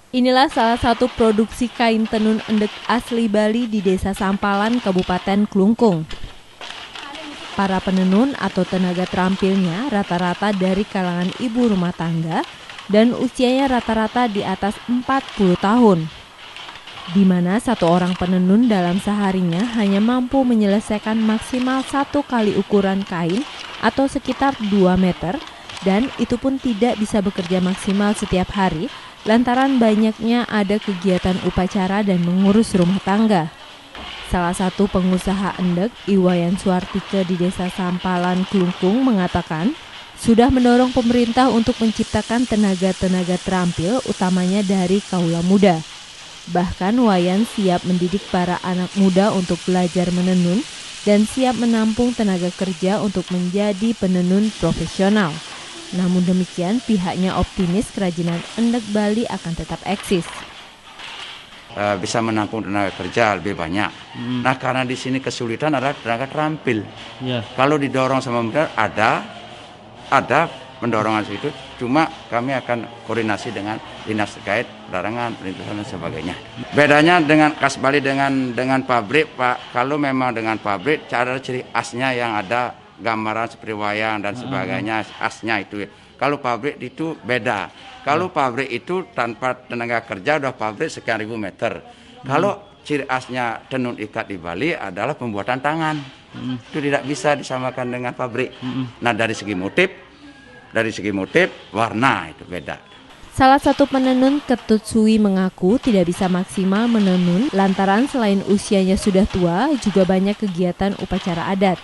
Inilah salah satu produksi kain tenun endek asli Bali di Desa Sampalan, Kabupaten Klungkung. Para penenun atau tenaga terampilnya rata-rata dari kalangan ibu rumah tangga dan usianya rata-rata di atas 40 tahun. Di mana satu orang penenun dalam seharinya hanya mampu menyelesaikan maksimal 1 kali ukuran kain atau sekitar 2 meter, dan itu pun tidak bisa bekerja maksimal setiap hari lantaran banyaknya ada kegiatan upacara dan mengurus rumah tangga. Salah satu pengusaha endek, Iwayan Suartike di Desa Sampalan, Klungkung mengatakan sudah mendorong pemerintah untuk menciptakan tenaga-tenaga terampil utamanya dari kaula muda. Bahkan Wayan siap mendidik para anak muda untuk belajar menenun dan siap menampung tenaga kerja untuk menjadi penenun profesional. Namun demikian, pihaknya optimis kerajinan endek Bali akan tetap eksis. Bisa menampung tenaga kerja lebih banyak. Nah, karena di sini kesulitan adalah tenaga terampil. Ya. Kalau didorong sama pemerintah ada pendongan situ. Cuma kami akan koordinasi dengan dinas terkait, larangan, perintisan dan sebagainya. Bedanya dengan khas Bali dengan pabrik, Pak. Kalau memang dengan pabrik, cara ciri khasnya yang ada gambaran seperti wayang dan sebagainya, khasnya itu. Kalau pabrik itu beda. Kalau pabrik itu tanpa tenaga kerja udah pabrik sekian ribu meter. Kalau ciri khasnya tenun ikat di Bali adalah pembuatan tangan. Itu tidak bisa disamakan dengan pabrik. Nah, dari segi motif, warna itu beda. Salah satu penenun Ketut Suwi mengaku tidak bisa maksimal menenun lantaran selain usianya sudah tua, juga banyak kegiatan upacara adat.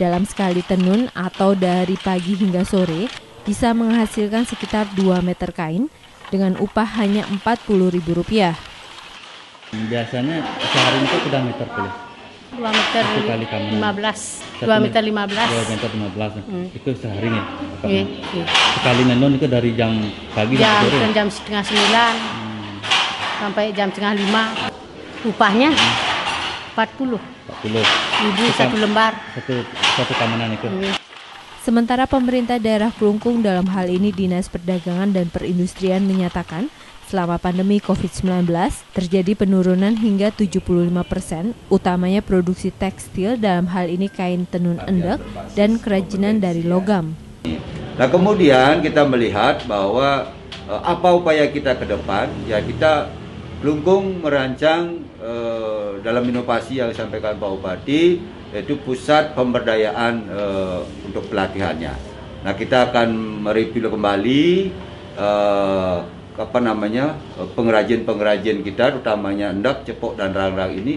Dalam sekali tenun atau dari pagi hingga sore, bisa menghasilkan sekitar 2 meter kain dengan upah hanya Rp40.000. Biasanya sehari itu sudah meter puluh. 2 meter 15. 2 meter 15. 2 meter 15. Itu seharinya. Sekali menenun itu dari jam pagi sampai sore. Jam setengah 9 sampai jam setengah 5. Upahnya 40. Ibu satu lembar. Satu kamanan itu. Sementara pemerintah daerah Klungkung dalam hal ini Dinas Perdagangan dan Perindustrian menyatakan selama pandemi COVID-19 terjadi penurunan hingga 75%, utamanya produksi tekstil dalam hal ini kain tenun endek dan kerajinan dari logam. Nah, kemudian kita melihat bahwa apa upaya kita ke depan, ya kita Klungkung merancang dalam inovasi yang disampaikan Pak Bupati, yaitu pusat pemberdayaan untuk pelatihannya. Nah, kita akan mereview kembali pengrajin kita, utamanya endek, cepok dan rang-rang ini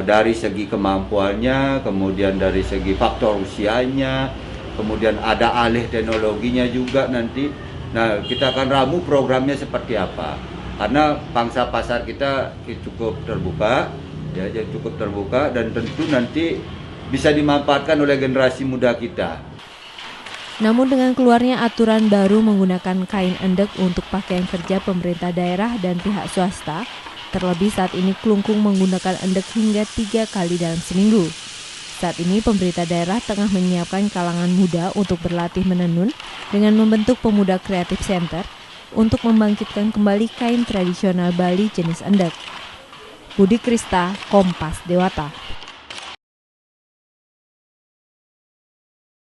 dari segi kemampuannya, kemudian dari segi faktor usianya, kemudian ada alih teknologinya juga nanti. Nah, kita akan ramu programnya seperti apa. Karena pangsa pasar kita cukup terbuka, dan tentu nanti bisa dimanfaatkan oleh generasi muda kita. Namun dengan keluarnya aturan baru menggunakan kain endek untuk pakaian kerja pemerintah daerah dan pihak swasta, terlebih saat ini Klungkung menggunakan endek hingga 3 kali dalam seminggu. Saat ini pemerintah daerah tengah menyiapkan kalangan muda untuk berlatih menenun dengan membentuk Pemuda Kreatif Center untuk membangkitkan kembali kain tradisional Bali jenis endek. Budi Krista, Kompas Dewata.